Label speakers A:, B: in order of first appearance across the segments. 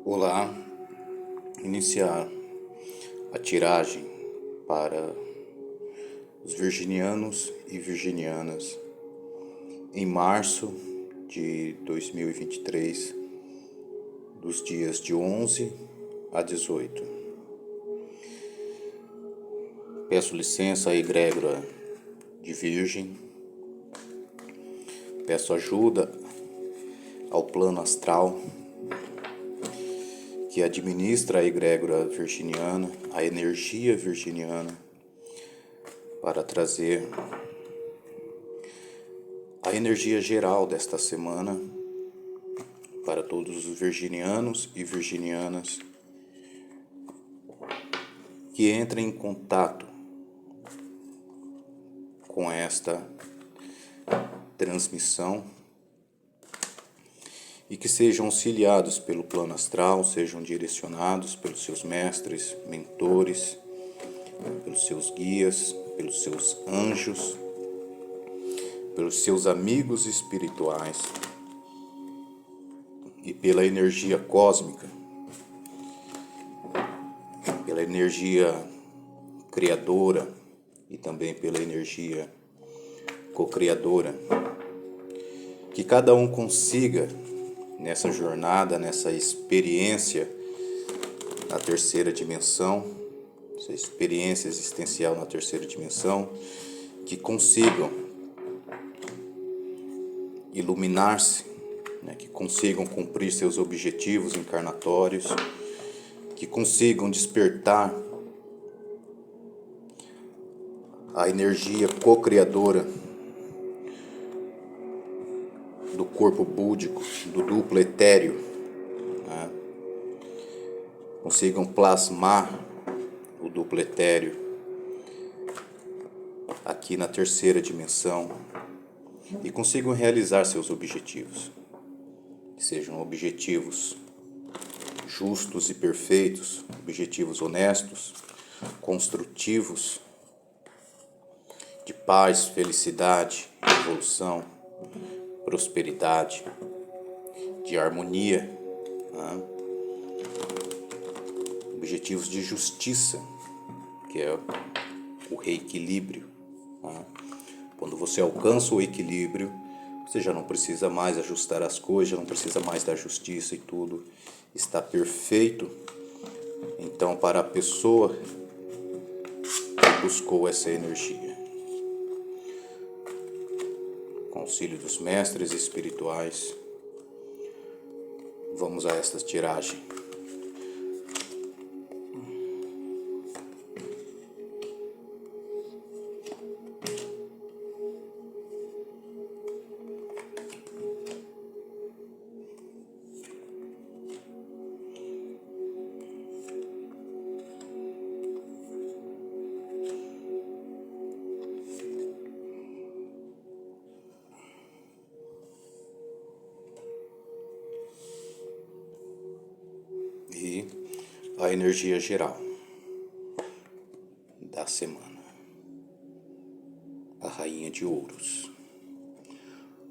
A: Olá, iniciar a tiragem para os virginianos e virginianas em março de 2023, dos dias de 11 a 18. Peço licença à egrégora de Virgem, peço ajuda ao plano astral que administra a egrégora virginiana, a energia virginiana, para trazer a energia geral desta semana para todos os virginianos e virginianas que entrem em contato com esta transmissão e que sejam auxiliados pelo plano astral, sejam direcionados pelos seus mestres, mentores, pelos seus guias, pelos seus anjos, pelos seus amigos espirituais e pela energia cósmica, pela energia criadora e também pela energia co-criadora, que cada um consiga nessa jornada, nessa experiência na terceira dimensão, essa experiência existencial na terceira dimensão, que consigam iluminar-se, que consigam cumprir seus objetivos encarnatórios, que consigam despertar a energia co-criadora do corpo búdico, do duplo etéreo, consigam plasmar o duplo etéreo aqui na terceira dimensão e consigam realizar seus objetivos, que sejam objetivos justos e perfeitos, objetivos honestos, construtivos, de paz, felicidade, evolução, prosperidade, de harmonia, objetivos de justiça, que é o reequilíbrio. Quando você alcança o equilíbrio, você já não precisa mais ajustar as coisas, já não precisa mais da justiça e tudo está perfeito. Então, para a pessoa que buscou essa energia, com auxílio dos mestres espirituais, vamos a esta tiragem. E a energia geral da semana, a Rainha de Ouros.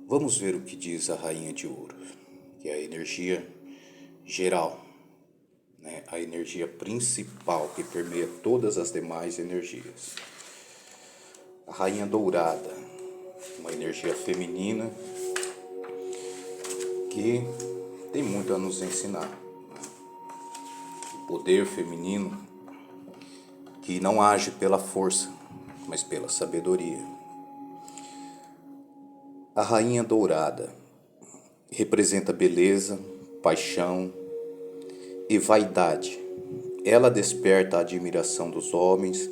A: Vamos ver o que diz a Rainha de Ouros, que é a energia geral, a energia principal que permeia todas as demais energias. A Rainha Dourada, uma energia feminina que tem muito a nos ensinar. Poder feminino que não age pela força, mas pela sabedoria. A Rainha Dourada representa beleza, paixão e vaidade. Ela desperta a admiração dos homens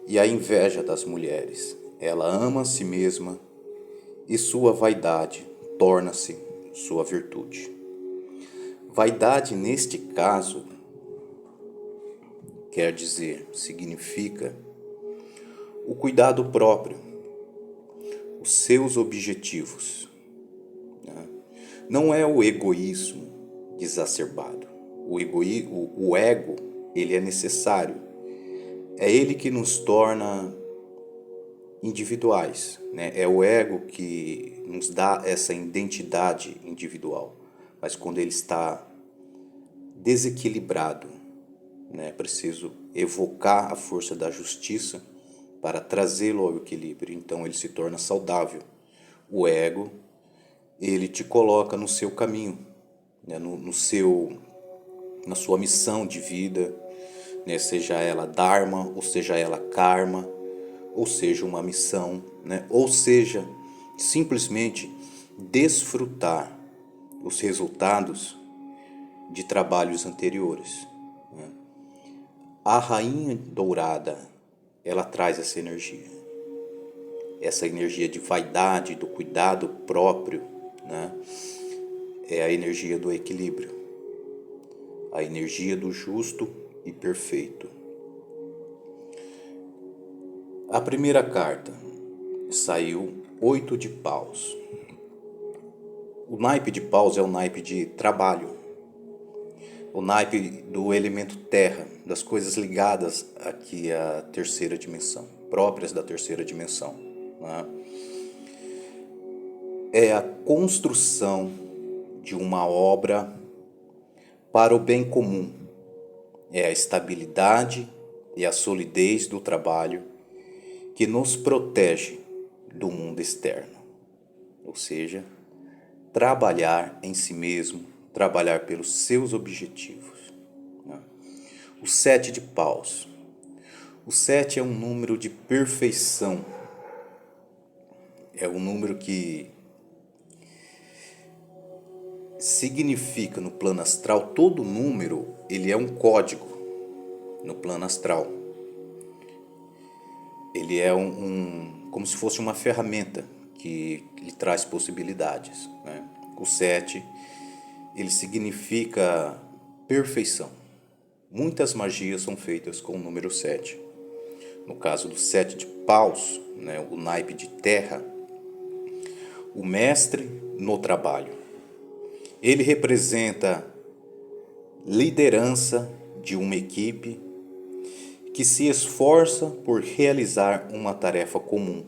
A: e a inveja das mulheres. Ela ama a si mesma e sua vaidade torna-se sua virtude. Vaidade, neste caso, quer dizer, significa o cuidado próprio, os seus objetivos. Não é o egoísmo exacerbado. O ego, ele é necessário. É ele que nos torna individuais, É o ego que nos dá essa identidade individual. Mas quando ele está desequilibrado, né? Preciso evocar a força da justiça para trazê-lo ao equilíbrio. Então ele se torna saudável. O ego, ele te coloca no seu caminho, né? Na sua missão de vida, né? Seja ela dharma, ou seja ela karma, ou seja uma missão, né? Ou seja simplesmente desfrutar os resultados de trabalhos anteriores. A rainha dourada, ela traz essa energia de vaidade, do cuidado próprio, né? É a energia do equilíbrio, a energia do justo e perfeito. A primeira carta saiu 8 de paus. O naipe de paus é o naipe de trabalho, o naipe do elemento terra, das coisas ligadas aqui à terceira dimensão, próprias da terceira dimensão, né? É a construção de uma obra para o bem comum, é a estabilidade e a solidez do trabalho que nos protege do mundo externo, ou seja, trabalhar em si mesmo, trabalhar pelos seus objetivos. O 7 de paus. O 7 é um número de perfeição. É um número que significa no plano astral, todo número ele é um código no plano astral. Ele é como se fosse uma ferramenta que lhe traz possibilidades, né? O 7 ele significa perfeição. Muitas magias são feitas com o número 7. No caso do 7 de paus, né, o naipe de terra, o mestre no trabalho. Ele representa liderança de uma equipe que se esforça por realizar uma tarefa comum.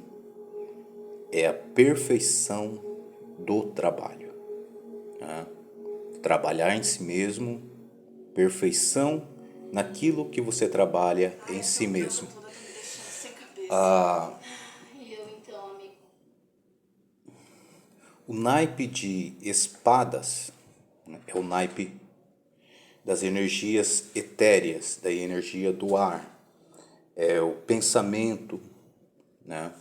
A: É a perfeição do trabalho, né? Trabalhar em si mesmo, perfeição naquilo que você trabalha em si mesmo. O naipe de espadas, né, é o naipe das energias etéreas, da energia do ar, é o pensamento, né?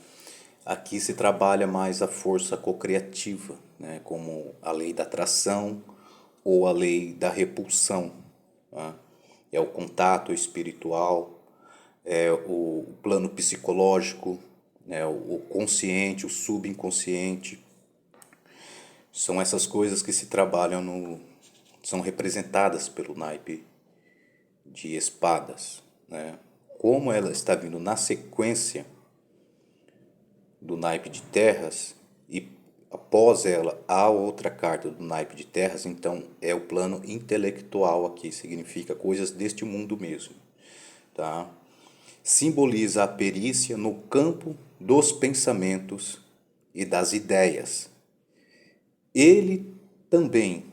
A: Aqui se trabalha mais a força cocriativa, né? Como a lei da atração ou a lei da repulsão, né? É o contato espiritual, é o plano psicológico, né? O consciente, o subconsciente. São essas coisas que se trabalham são representadas pelo naipe de espadas, né? Como ela está vindo na sequência do naipe de terras e após ela há outra carta do naipe de terras, então é o plano intelectual aqui, significa coisas deste mundo mesmo, tá? Simboliza a perícia no campo dos pensamentos e das ideias. Ele também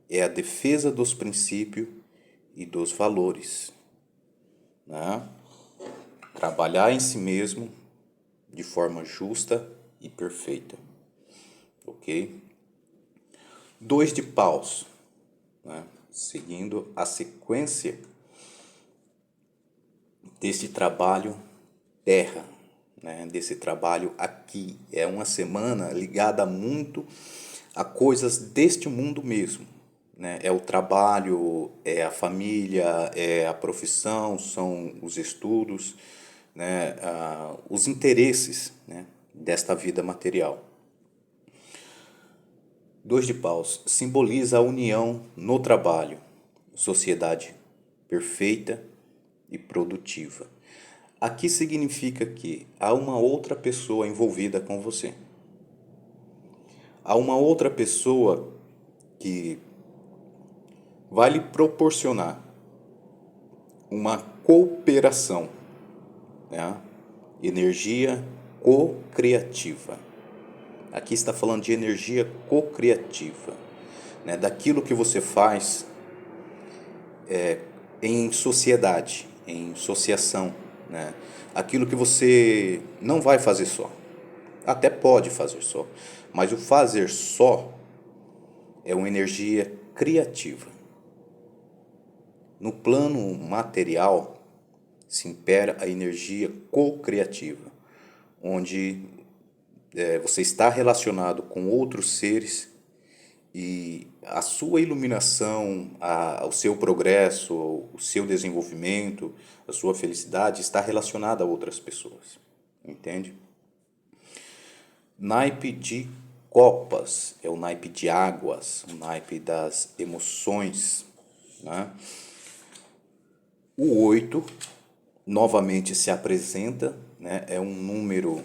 A: é a defesa dos princípios e dos valores, né? Trabalhar em si mesmo de forma justa e perfeita, ok? 2 de paus, né? Seguindo a sequência desse trabalho terra, né? Desse trabalho aqui. É uma semana ligada muito a coisas deste mundo mesmo, né? É o trabalho, é a família, é a profissão, são os estudos, né? Os interesses, né? Desta vida material. 2 de paus simboliza a união no trabalho, sociedade perfeita e produtiva. Aqui significa que há uma outra pessoa envolvida com você. Há uma outra pessoa que vai lhe proporcionar uma cooperação, né? Energia co-criativa. Aqui está falando de energia co-criativa, né? Daquilo que você faz em sociedade, em associação, né? Aquilo que você não vai fazer só. Até pode fazer só, mas o fazer só é uma energia criativa. No plano material se impera a energia co-criativa, onde você está relacionado com outros seres e a sua iluminação, o seu progresso, o seu desenvolvimento, a sua felicidade está relacionada a outras pessoas, entende? Naipe de copas é o naipe de águas, o naipe das emoções, né? O 8 novamente se apresenta, né? É um número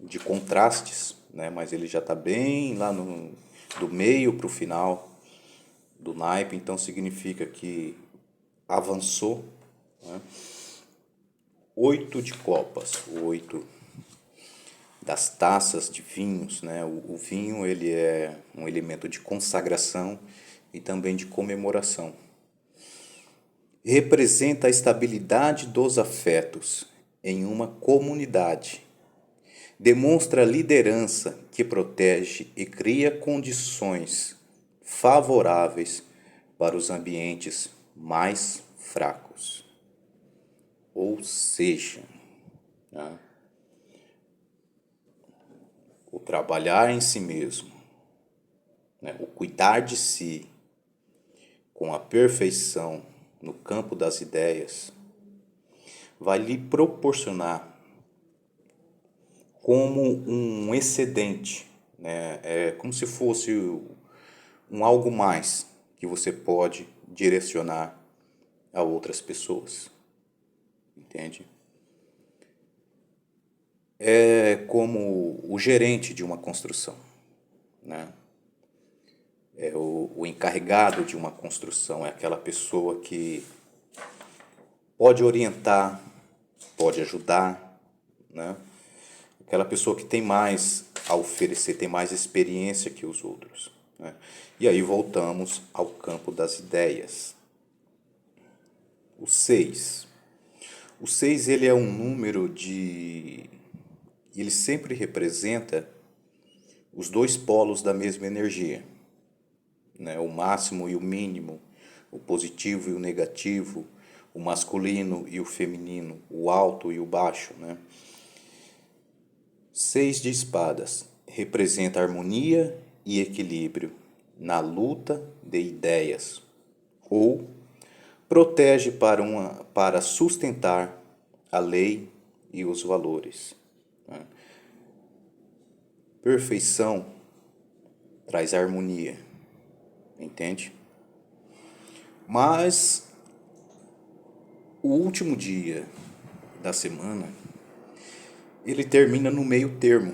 A: de contrastes, né? Mas ele já está bem lá do meio para o final do naipe, então significa que avançou, né? 8 de copas, o 8 das taças de vinhos, né? O vinho ele é um elemento de consagração e também de comemoração. Representa a estabilidade dos afetos em uma comunidade. Demonstra liderança que protege e cria condições favoráveis para os ambientes mais fracos. Ou seja, né, o trabalhar em si mesmo, né, o cuidar de si com a perfeição no campo das ideias, vai lhe proporcionar como um excedente, né? É como se fosse um algo mais que você pode direcionar a outras pessoas, entende? É como o gerente de uma construção, né? É o encarregado de uma construção, é aquela pessoa que pode orientar, pode ajudar, né? Aquela pessoa que tem mais a oferecer, tem mais experiência que os outros, né? E aí voltamos ao campo das ideias. O 6. O 6 ele é um número de... Ele sempre representa os dois polos da mesma energia, né? O máximo e o mínimo, o positivo e o negativo, o masculino e o feminino, o alto e o baixo, né? 6 de espadas representa harmonia e equilíbrio na luta de ideias, ou protege para sustentar a lei e os valores, né? Perfeição traz harmonia, entende? Mas o último dia da semana ele termina no meio termo,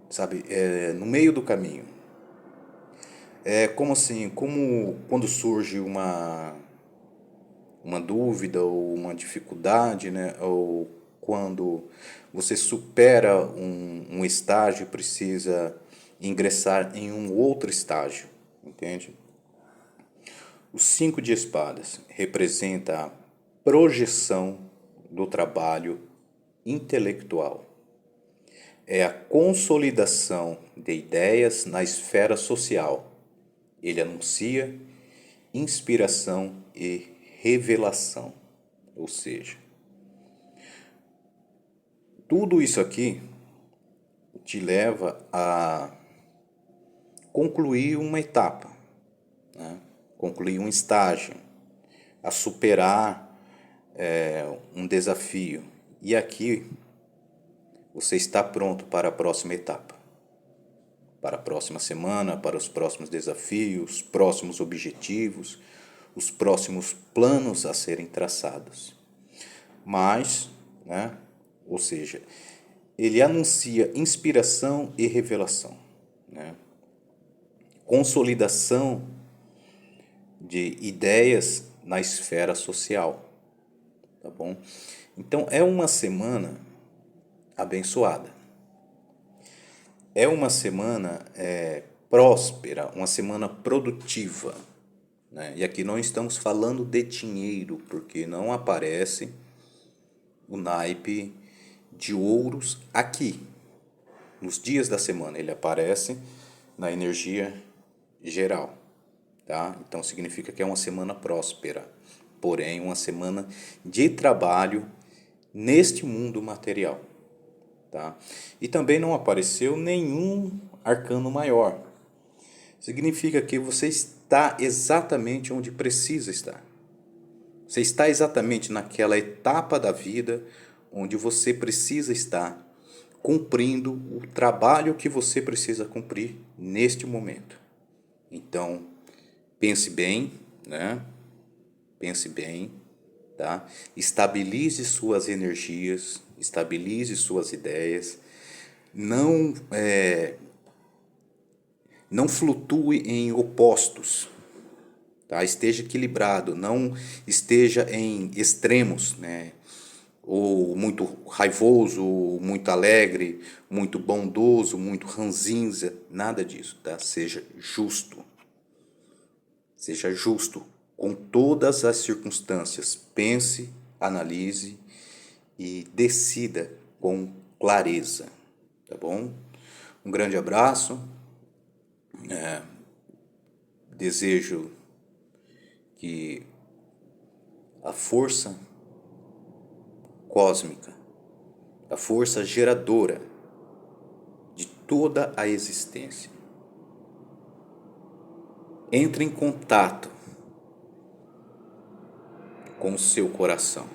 A: sabe? É no meio do caminho. É como assim, como quando surge uma dúvida ou uma dificuldade, né? Ou quando você supera um estágio e precisa ingressar em um outro estágio, entende? O 5 de espadas representa a projeção do trabalho intelectual. É a consolidação de ideias na esfera social. Ele anuncia inspiração e revelação. Ou seja, tudo isso aqui te leva a concluir uma etapa, né? Concluir um estágio, a superar um desafio. E aqui você está pronto para a próxima etapa, para a próxima semana, para os próximos desafios, próximos objetivos, os próximos planos a serem traçados. Mas, né, ou seja, ele anuncia inspiração e revelação, né? Consolidação de ideias na esfera social, tá bom? Então é uma semana abençoada. É uma semana próspera, uma semana produtiva, né? E aqui não estamos falando de dinheiro, porque não aparece o naipe de ouros aqui. Nos dias da semana ele aparece na energia geral, tá? Então significa que é uma semana próspera, porém uma semana de trabalho neste mundo material, tá? E também não apareceu nenhum arcano maior. Significa que você está exatamente onde precisa estar. Você está exatamente naquela etapa da vida onde você precisa estar, cumprindo o trabalho que você precisa cumprir neste momento. Então, pense bem, né? Pense bem, tá? Estabilize suas energias, estabilize suas ideias. Não flutue em opostos, tá? Esteja equilibrado, não esteja em extremos, né? Ou muito raivoso, muito alegre, muito bondoso, muito ranzinza, nada disso, tá? Seja justo. Seja justo com todas as circunstâncias. Pense, analise e decida com clareza, tá bom? Um grande abraço. Desejo que a força cósmica, a força geradora de toda a existência, entre em contato com o seu coração,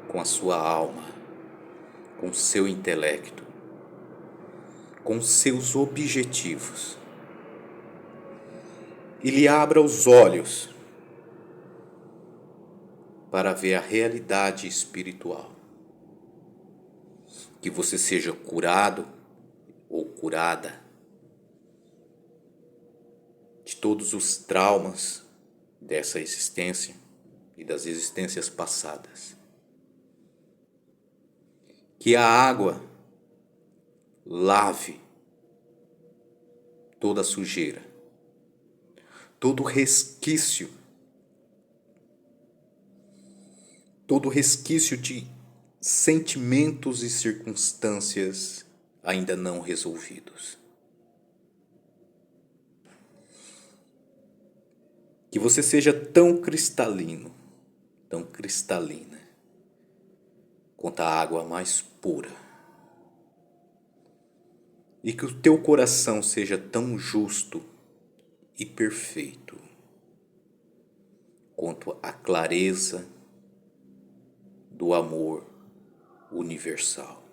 A: com a sua alma, com o seu intelecto, com os seus objetivos, e lhe abra os olhos para ver a realidade espiritual. Que você seja curado ou curada de todos os traumas dessa existência e das existências passadas. Que a água lave toda a sujeira, todo resquício de sentimentos e circunstâncias ainda não resolvidos. Que você seja tão cristalino, tão cristalina, quanto a água mais pura. E que o teu coração seja tão justo e perfeito quanto a clareza do amor universal.